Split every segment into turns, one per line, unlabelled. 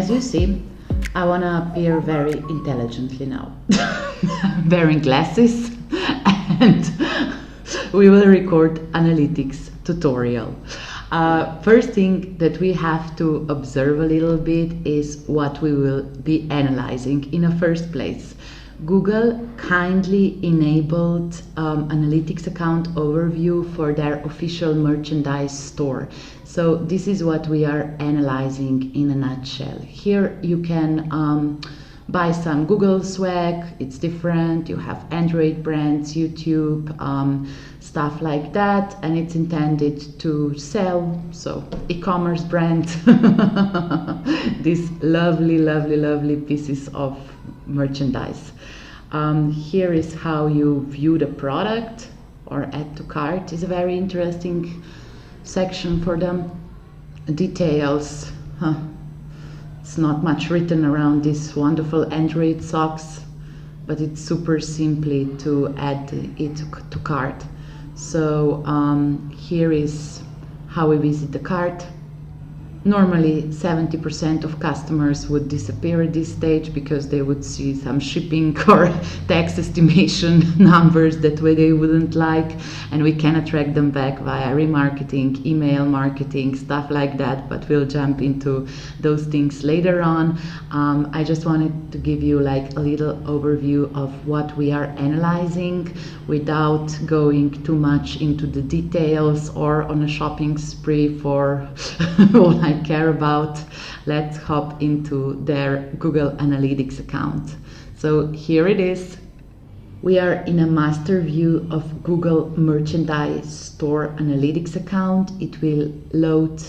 As you see, I want to appear very intelligently now. I'm wearing glasses and we will record analytics tutorial. First thing that we have to observe a little bit is what we will be analyzing in the first place. Google kindly enabled analytics account overview for their official merchandise store. So this is what we are analyzing in a nutshell. Here you can buy some Google swag, it's different, you have Android brands, YouTube, stuff like that, and it's intended to sell, so e-commerce brand, these lovely pieces of merchandise. Here is how you view the product, or add to cart is a very interesting section for them. Details, it's not much written around these wonderful Android socks, but it's super simply to add it to cart. So here is how we visit the cart. Normally 70% of customers would disappear at this stage because they would see some shipping or tax estimation numbers that way they wouldn't like, and we can attract them back via remarketing, email marketing, stuff like that, but we'll jump into those things later on. I just wanted to give you like a little overview of what we are analyzing without going too much into the details or on a shopping spree for all I care about. Let's hop into their Google Analytics account. So here it is. We are in a master view of Google Merchandise Store Analytics account. It will load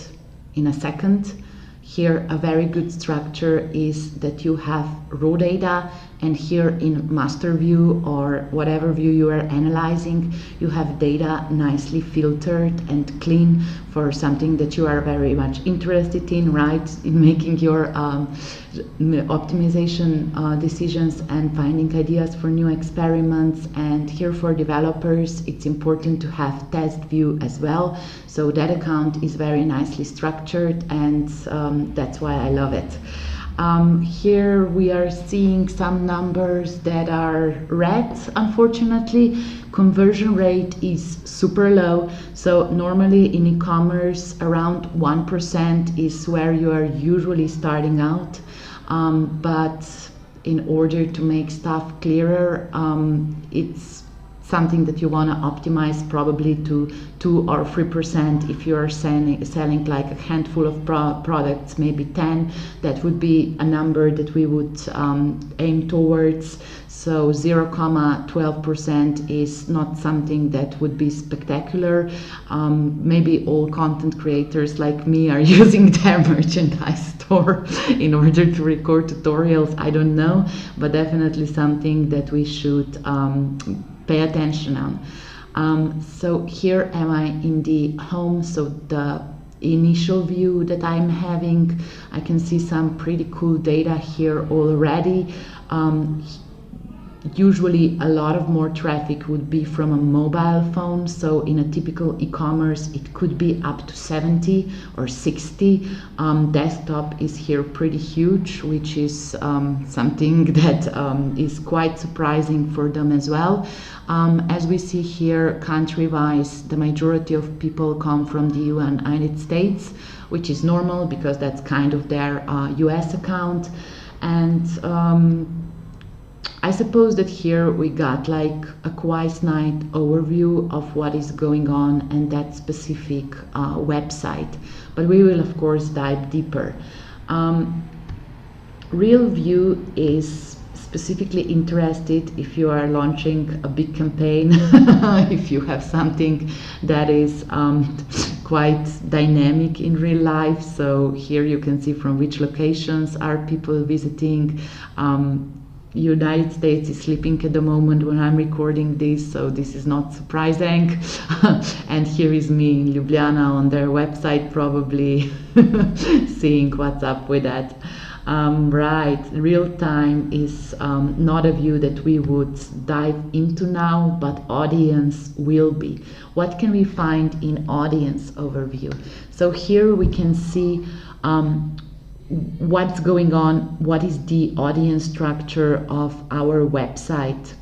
in a second. Here a very good structure is that you have raw data, and here in master view or whatever view you are analyzing, you have data nicely filtered and clean for something that you are very much interested in, right? In making your optimization decisions and finding ideas for new experiments. And here for developers, it's important to have test view as well. So that account is very nicely structured, and that's why I love it. Here we are seeing some numbers that are red, unfortunately. Conversion rate is super low, so normally in e-commerce around 1% is where you are usually starting out, but in order to make stuff clearer, it's something that you want to optimize probably to 2 or 3%. If you are selling like a handful of products, maybe 10, that would be a number that we would aim towards. So 0,12% is not something that would be spectacular. Maybe all content creators like me are using their merchandise store in order to record tutorials, I don't know, but definitely something that we should pay attention on. So here am I in the home, so the initial view that I'm having, I can see some pretty cool data here already. Usually a lot of more traffic would be from a mobile phone, so in a typical e-commerce it could be up to 70 or 60. Desktop is here pretty huge, which is something that is quite surprising for them as well. As we see here, country-wise, the majority of people come from the United States, which is normal because that's kind of their US account. And I suppose that here we got like a quite nice overview of what is going on in that specific website, but we will of course dive deeper. Real View is specifically interested if you are launching a big campaign, if you have something that is quite dynamic in real life. So here you can see from which locations are people visiting. United States is sleeping at the moment when I'm recording this, so this is not surprising. And here is me in Ljubljana on their website, probably seeing what's up with that. Right, real time is not a view that we would dive into now, but audience will be. What can we find in audience overview? So here we can see what's going on, what is the audience structure of our website.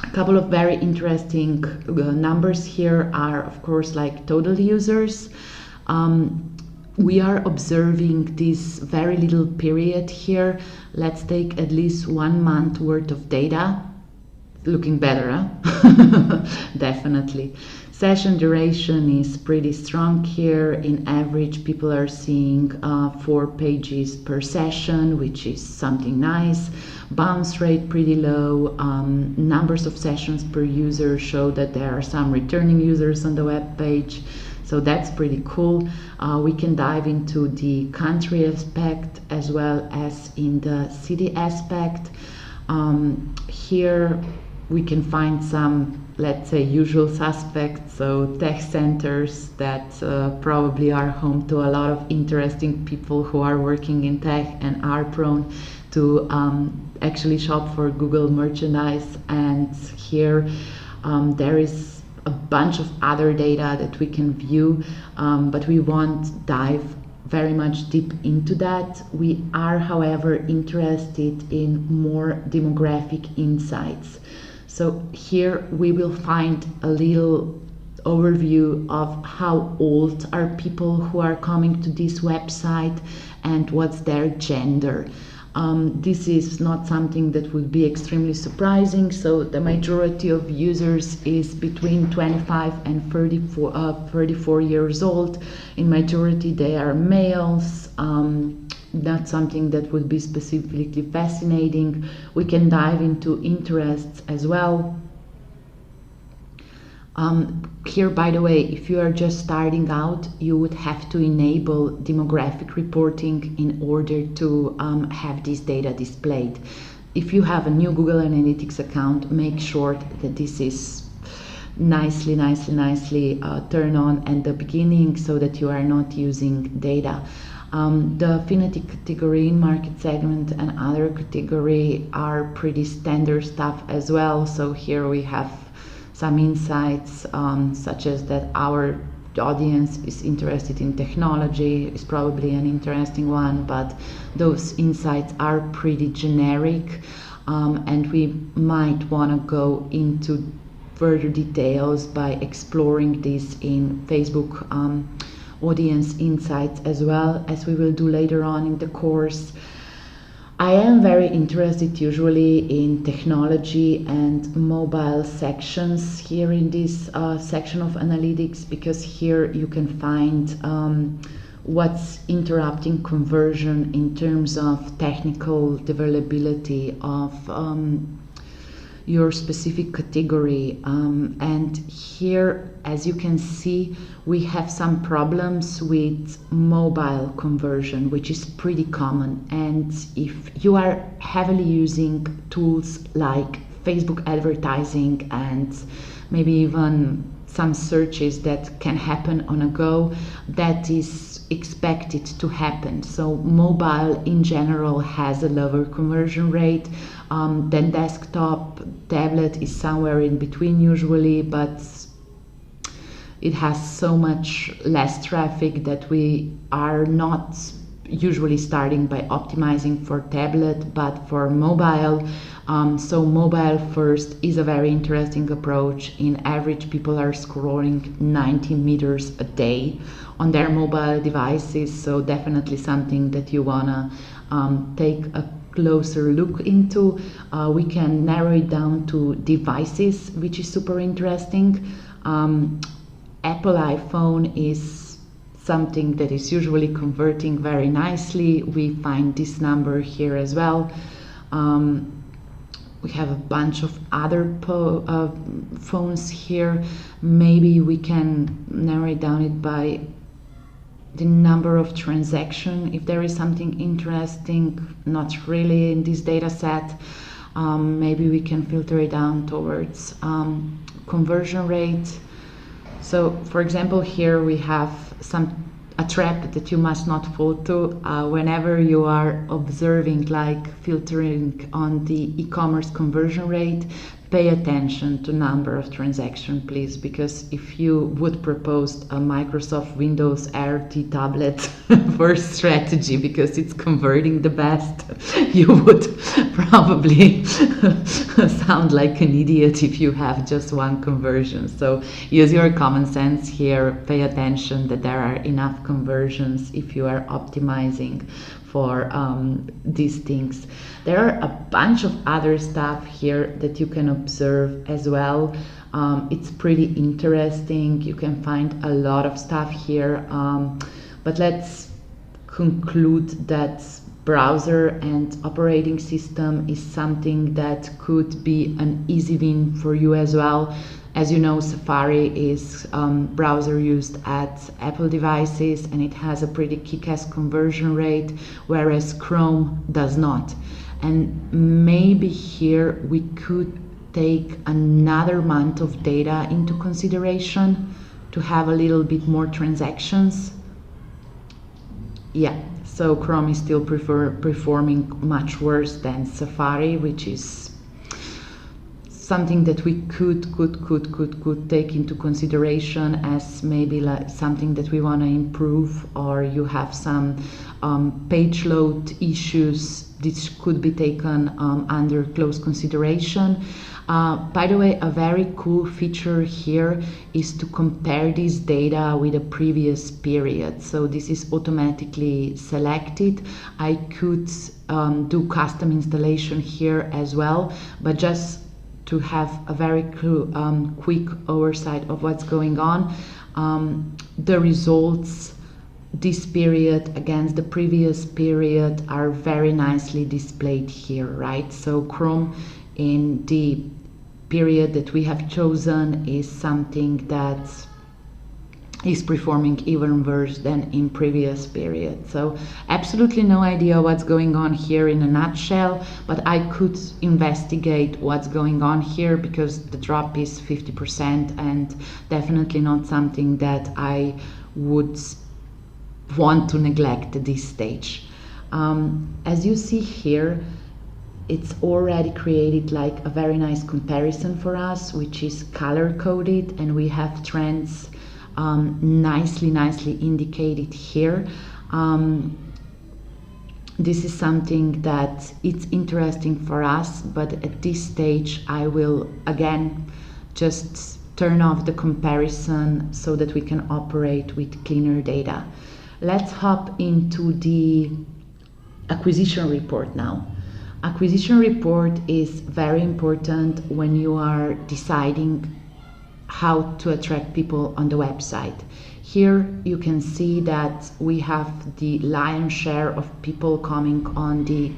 A couple of very interesting numbers here are, of course, like total users. We are observing this very little period here. Let's take at least 1 month worth of data. Looking better, huh? Definitely. Session duration is pretty strong here. In average, people are seeing 4 pages per session, which is something nice. Bounce rate pretty low. Numbers of sessions per user show that there are some returning users on the web page. So that's pretty cool. We can dive into the country aspect as well as in the city aspect. Here we can find some, let's say, usual suspects, so tech centers that probably are home to a lot of interesting people who are working in tech and are prone to actually shop for Google merchandise. And here there is a bunch of other data that we can view, but we won't dive very much deep into that. We are, however, interested in more demographic insights. So here we will find a little overview of how old are people who are coming to this website and what's their gender. This is not something that would be extremely surprising. So the majority of users is between 25 and 34 years old. In majority they are males. Not something that would be specifically fascinating. We can dive into interests as well. Here, by the way, if you are just starting out, you would have to enable demographic reporting in order to have this data displayed. If you have a new Google Analytics account, make sure that this is nicely turned on at the beginning so that you are not using data. The affinity category, market segment, and other category are pretty standard stuff as well. So here we have some insights, such as that our audience is interested in technology is probably an interesting one, but those insights are pretty generic, and we might want to go into further details by exploring this in Facebook audience insights, as well as we will do later on in the course. I am very interested usually in technology and mobile sections here in this section of analytics, because here you can find what's interrupting conversion in terms of technical developability of your specific category. And here, as you can see, we have some problems with mobile conversion, which is pretty common. And if you are heavily using tools like Facebook advertising and maybe even some searches that can happen on a go, that is expected to happen. So mobile in general has a lower conversion rate than desktop. Tablet is somewhere in between usually, but it has so much less traffic that we are not usually starting by optimizing for tablet but for mobile. So mobile first is a very interesting approach. In average, people are scrolling 90 meters a day on their mobile devices, so definitely something that you wanna take a closer look into. We can narrow it down to devices, which is super interesting. Apple iPhone is something that is usually converting very nicely. We find this number here as well. We have a bunch of other phones here. Maybe we can narrow it down by the number of transactions. If there is something interesting, not really in this data set, maybe we can filter it down towards conversion rate. So for example, here we have a trap that you must not fall to whenever you are observing, like filtering on the e-commerce conversion rate. pay attention to number of transactions, please, because if you would propose a Microsoft Windows RT tablet for strategy because it's converting the best, you would probably sound like an idiot if you have just one conversion. So use your common sense here, pay attention that there are enough conversions if you are optimizing for these things. There are a bunch of other stuff here that you can observe as well. It's pretty interesting. You can find a lot of stuff here, but let's conclude that browser and operating system is something that could be an easy win for you as well. As you know, Safari is browser used at Apple devices and it has a pretty kick-ass conversion rate, whereas Chrome does not. And maybe here we could take another month of data into consideration to have a little bit more transactions. Yeah, so Chrome is still performing much worse than Safari, which is something that we could take into consideration as maybe like something that we want to improve, or you have some page load issues. This could be taken under close consideration. By the way, a very cool feature here is to compare this data with a previous period. So this is automatically selected. I could do custom installation here as well, but just to have a very quick oversight of what's going on. The results this period against the previous period are very nicely displayed here, right? So Chrome in the period that we have chosen is something that is performing even worse than in previous period. So absolutely no idea what's going on here in a nutshell, but I could investigate what's going on here because the drop is 50% and definitely not something that I would want to neglect at this stage. As you see here, it's already created like a very nice comparison for us, which is color coded, and we have trends nicely indicated here. This is something that it's interesting for us, but at this stage I will again just turn off the comparison so that we can operate with cleaner data. Let's hop into the acquisition report now. Acquisition report is very important when you are deciding how to attract people on the website. Here you can see that we have the lion's share of people coming on the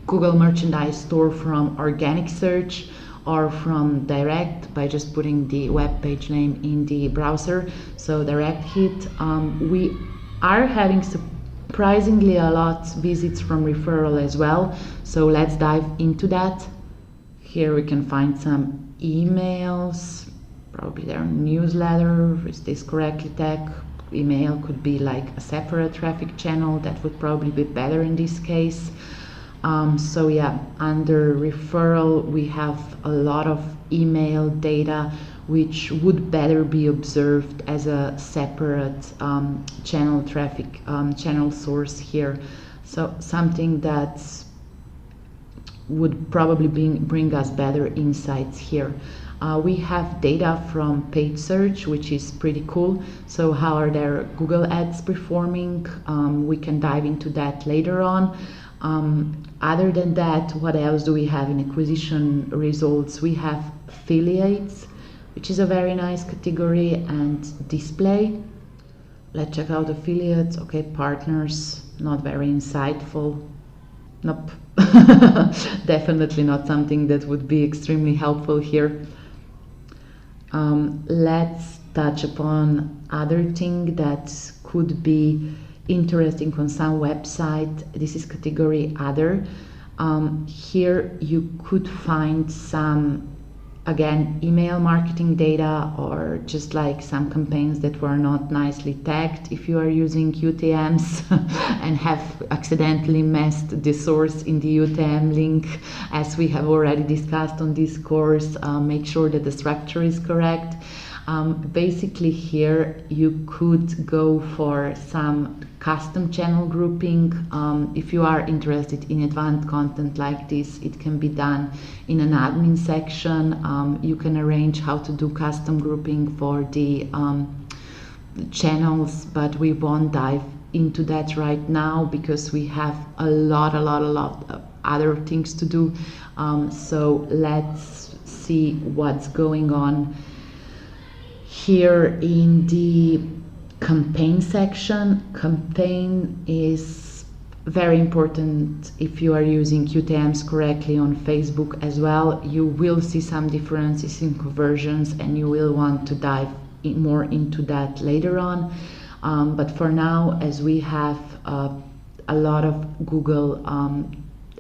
Google Merchandise Store from organic search or from direct by just putting the web page name in the browser. So direct hit. We are having surprisingly a lot visits from referral as well. So let's dive into that. Here we can find some emails, probably their newsletter. Is this correctly tagged? Email could be like a separate traffic channel. That would probably be better in this case. So yeah, under referral we have a lot of email data which would better be observed as a separate channel traffic channel source here. So something that would probably bring us better insights here. We have data from paid search, which is pretty cool. So how are their Google ads performing? We can dive into that later on. Other than that, what else do we have in acquisition results? We have affiliates, which is a very nice category, and display. Let's check out affiliates. Okay, partners, not very insightful. Nope. Definitely not something that would be extremely helpful here. Let's touch upon other thing that could be interesting on some website. This is category other. Here you could find some again, email marketing data, or just like some campaigns that were not nicely tagged if you are using UTMs and have accidentally messed the source in the UTM link, as we have already discussed on this course. Make sure that the structure is correct. Basically here you could go for some custom channel grouping. If you are interested in advanced content like this, it can be done in an admin section. You can arrange how to do custom grouping for the channels, but we won't dive into that right now because we have a lot of other things to do. So let's see what's going on here in the campaign section. Campaign is very important if you are using UTMs correctly on Facebook as well. You will see some differences in conversions and you will want to dive more into that later on. But for now, as we have a lot of Google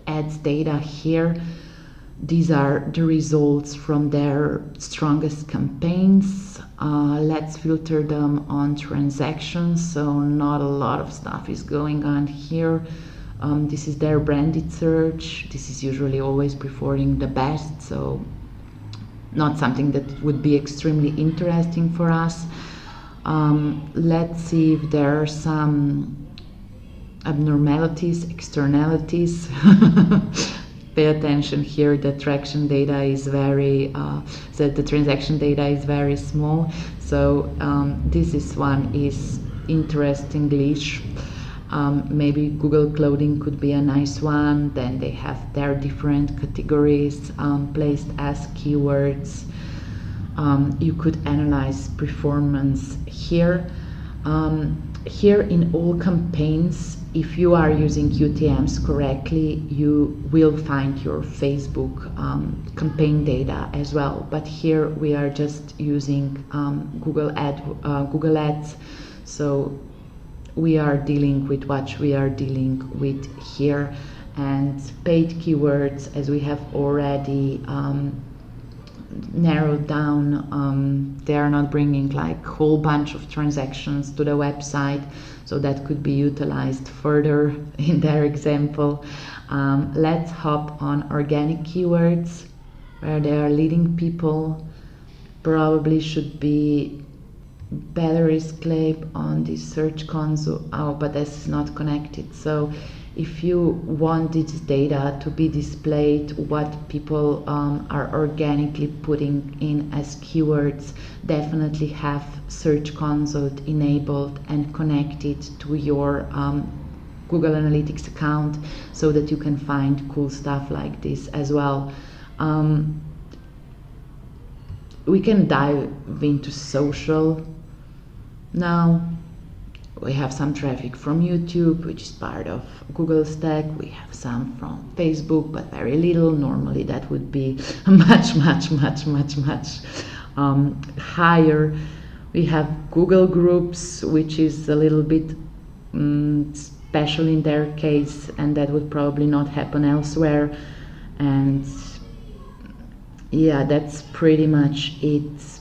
Ads data here, these are the results from their strongest campaigns. Let's filter them on transactions, so not a lot of stuff is going on here. This is their branded search. This is usually always performing the best, so not something that would be extremely interesting for us. Let's see if there are some abnormalities, externalities. Pay attention here, the traction data is very, the transaction data is very small. So this is one is interestingly, maybe Google Clothing could be a nice one. Then they have their different categories placed as keywords. You could analyze performance here. Here in all campaigns, if you are using UTMs correctly, you will find your Facebook campaign data as well. But here we are just using Google Ads, so we are dealing with what we are dealing with here. And paid keywords, as we have already narrowed down, they are not bringing like whole bunch of transactions to the website, so that could be utilized further in their example. Let's hop on organic keywords, where they are leading people. Probably should be batteries claim on the search console. Oh, but this is not connected. So if you want this data to be displayed, what people are organically putting in as keywords, definitely have Search Console enabled and connected to your Google Analytics account, so that you can find cool stuff like this as well. We can dive into social now. We have some traffic from YouTube, which is part of Google stack. We have some from Facebook, but very little. Normally that would be much higher. We have Google Groups, which is a little bit special in their case, and that would probably not happen elsewhere. And yeah, that's pretty much it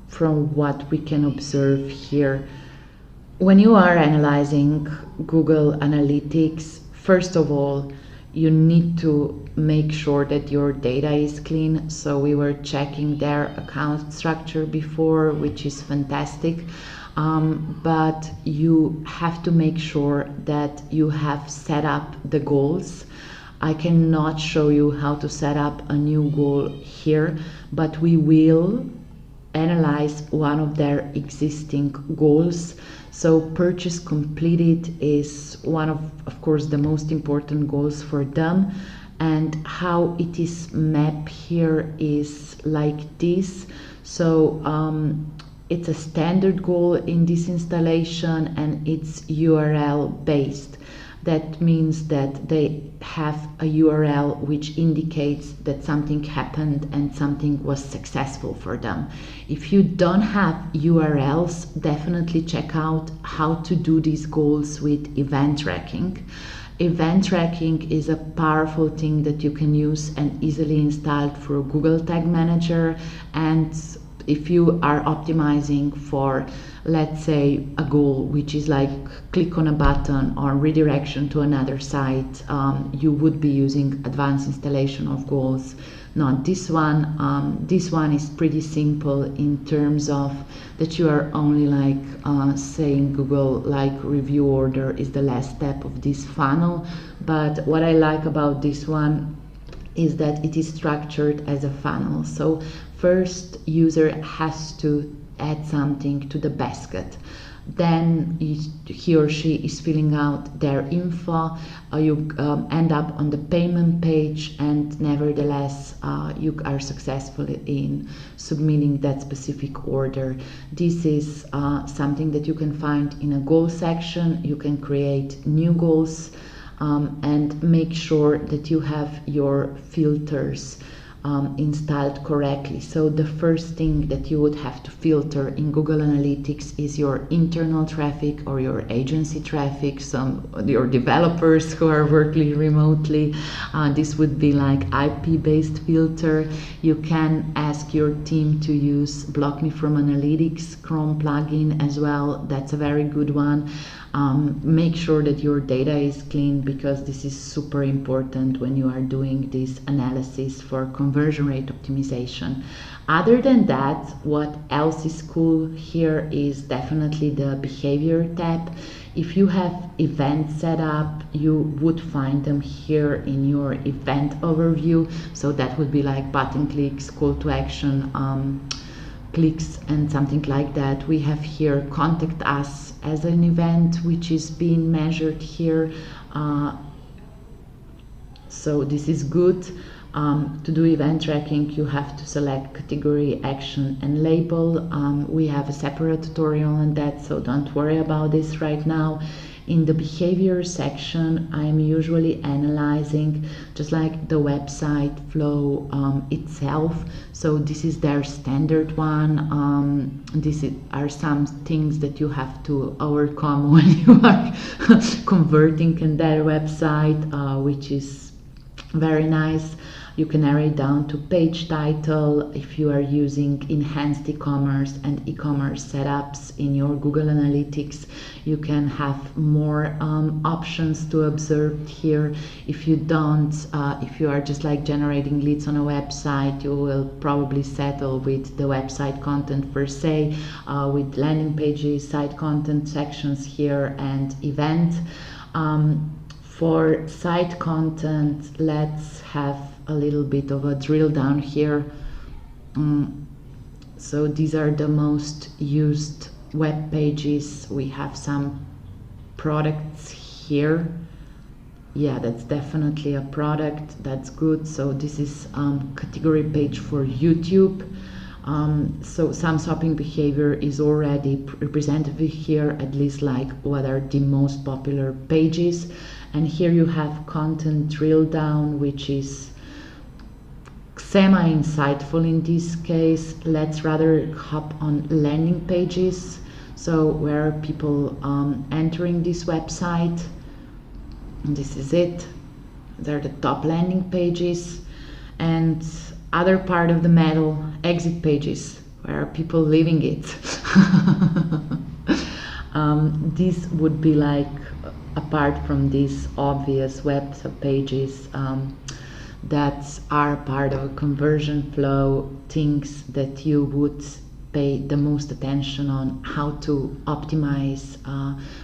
from what we can observe here. When you are analyzing Google Analytics, first of all, you need to make sure that your data is clean. So we were checking their account structure before, which is fantastic. But you have to make sure that you have set up the goals. I cannot show you how to set up a new goal here, but we will analyze one of their existing goals. So purchase completed is one of course, the most important goals for them. And how it is mapped here is like this. So it's a standard goal in this installation, and it's URL based. That means that they have a URL which indicates that something happened and something was successful for them. If you don't have URLs, definitely check out how to do these goals with event tracking. Event tracking is a powerful thing that you can use and easily installed through Google Tag Manager. And if you are optimizing for, let's say, a goal which is like click on a button or redirection to another site, you would be using advanced installation of goals, not this one. This one is pretty simple in terms of that you are only like saying Google like review order is the last step of this funnel. But what I like about this one is that it is structured as a funnel. So first user has to add something to the basket, then he or she is filling out their info, you end up on the payment page, and nevertheless you are successful in submitting that specific order. This is something that you can find in a goal section. You can create new goals and make sure that you have your filters installed correctly. So the first thing that you would have to filter in Google Analytics is your internal traffic or your agency traffic, your developers who are working remotely. This would be like IP-based filter. You can ask your team to use Block Me from Analytics Chrome plugin as well. That's a very good one. Make sure that your data is clean, because this is super important when you are doing this analysis for conversion rate optimization. Other than that, what else is cool here is definitely the behavior tab. If you have events set up, you would find them here in your event overview. So that would be like button clicks, call to action, clicks and something like that. We have here contact us as an event which is being measured here, so this is good. To do event tracking, you have to select category, action and label. We have a separate tutorial on that, so don't worry about this right now. In the behavior section, I'm usually analyzing just like the website flow itself. So this is their standard one. These are some things that you have to overcome when you are converting in their website, which is very nice. You can narrow it down to page title. If you are using enhanced e-commerce and e-commerce setups in your Google Analytics, you can have more options to observe here. If you don't, if you are just like generating leads on a website, you will probably settle with the website content per se, with landing pages, site content sections here, and event. For site content, let's have a little bit of a drill down here. So these are the most used web pages. We have some products here. Yeah, that's definitely a product. That's good. So this is category page for YouTube. So some shopping behavior is already represented here, at least like what are the most popular pages. And here you have content drill down, which is semi-insightful in this case. Let's rather hop on landing pages. So where are people entering this website? And this is it. They're the top landing pages. And other part of the medal, exit pages. Where are people leaving it? This would be like, apart from these obvious web pages that are part of a conversion flow, things that you would pay the most attention on, how to optimize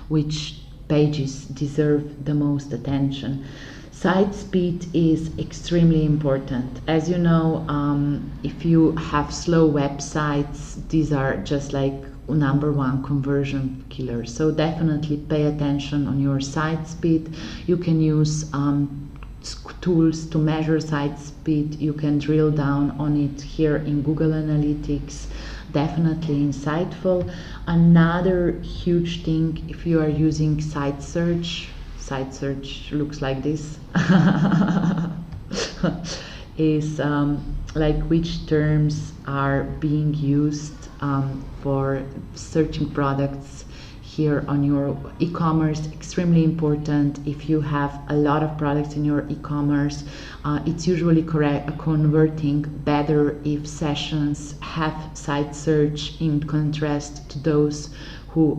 which pages deserve the most attention. Site speed is extremely important. As you know, if you have slow websites, these are just like #1 conversion killer. So definitely pay attention on your site speed. You can use tools to measure site speed. You can drill down on it here in Google Analytics. Definitely insightful. Another huge thing, if you are using site search looks like this, is like which terms are being used for searching products here on your e-commerce, extremely important. If you have a lot of products in your e-commerce, it's usually converting better if sessions have site search in contrast to those who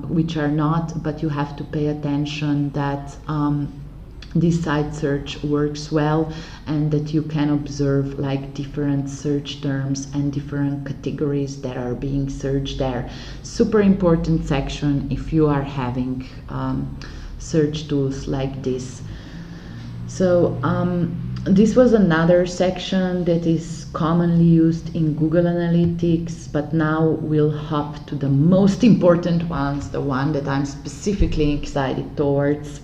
which are not, but you have to pay attention that this site search works well and that you can observe like different search terms and different categories that are being searched there. Super important section if you are having search tools like this. So this was another section that is commonly used in Google Analytics, but now we'll hop to the most important ones, the one that I'm specifically excited towards.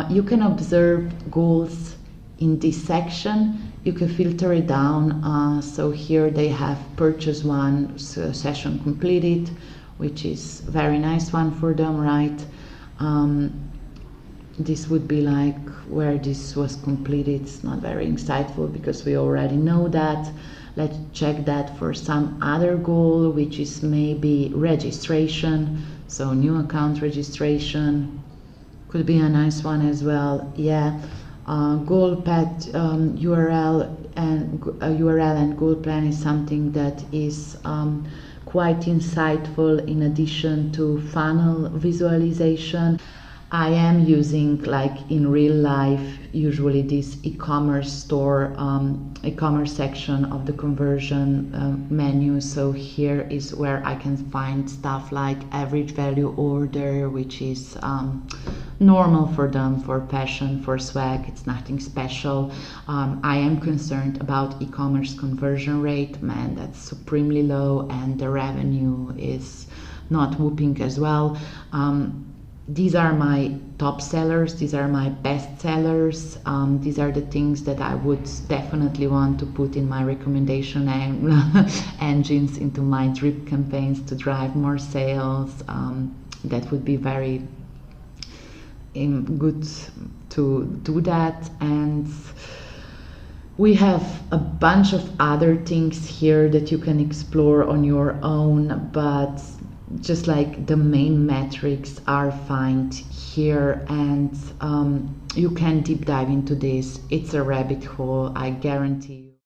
You can observe goals in this section. You can filter it down. So here they have purchase one, so session completed, which is a very nice one for them, right? This would be like where this was completed. It's not very insightful because we already know that. Let's check that for some other goal, which is maybe registration. So new account registration could be a nice one as well. Yeah, goal path, URL and goal plan is something that is quite insightful in addition to funnel visualization. I am using, like in real life, usually this e-commerce store, e-commerce section of the conversion menu. So here is where I can find stuff like average value order, which is normal for them, for passion, for swag. It's nothing special. I am concerned about e-commerce conversion rate. Man, that's supremely low, and the revenue is not whooping as well. These are my top sellers, these are my best sellers, these are the things that I would definitely want to put in my recommendation engines, into my drip campaigns to drive more sales. That would be very good to do that. And we have a bunch of other things here that you can explore on your own, but just like the main metrics are found here, and you can deep dive into this. It's a rabbit hole, I guarantee you.